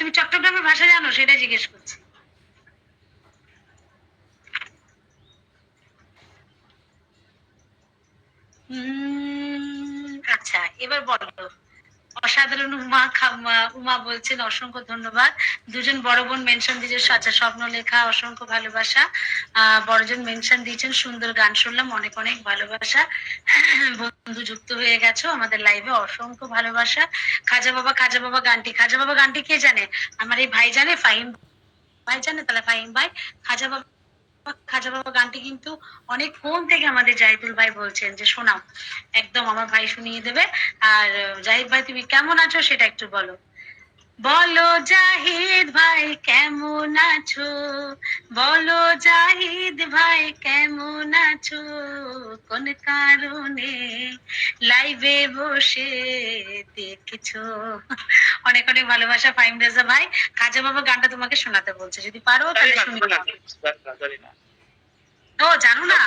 তুমি চট্টগ্রামের ভাষা জানো সেটা জিজ্ঞেস করছি। আচ্ছা, এবার বলো। অসাধারণ উমা খাম্মা উমা বলছেন অসংখ্য ধন্যবাদ। দুজন বড় বোন মেনশন দিয়েছে, আচ্ছা স্বপ্ন লেখা অসংখ্য ভালোবাসা। বড়জন মেনশন দিয়েছেন সুন্দর গান শুনলাম, অনেক অনেক ভালোবাসা। বন্ধু যুক্ত হয়ে গেছো আমাদের লাইভে, অসংখ্য ভালোবাসা। খাজা বাবা গানটি, খাজা বাবা গানটি কে জানে? আমার এই ভাই জানে, ফাহিম ভাই জানে, তাহলে ফাহিম ভাই। খাজা বাবা খাজা বাবা গানটি কিন্তু অনেক ফোন থেকে আমাদের জাহিদুল ভাই বলছেন যে শোনাও, একদম আমার ভাই শুনিয়ে দেবে। আর জাহিদ ভাই তুমি কেমন আছো সেটা একটু বলো। বলো জাহিদ ভাই কেমন আছো, বলো জাহিদ ভাই কেমন আছো, কোন কারণে লাইভে বসে দেখছো। অনেক অনেক ভালোবাসা ফাইম রেজা ভাই। খাজা বাবা গানটা তোমাকে শোনাতে বলছে, যদি পারো তাহলে শুনে নাও। ও জানো না?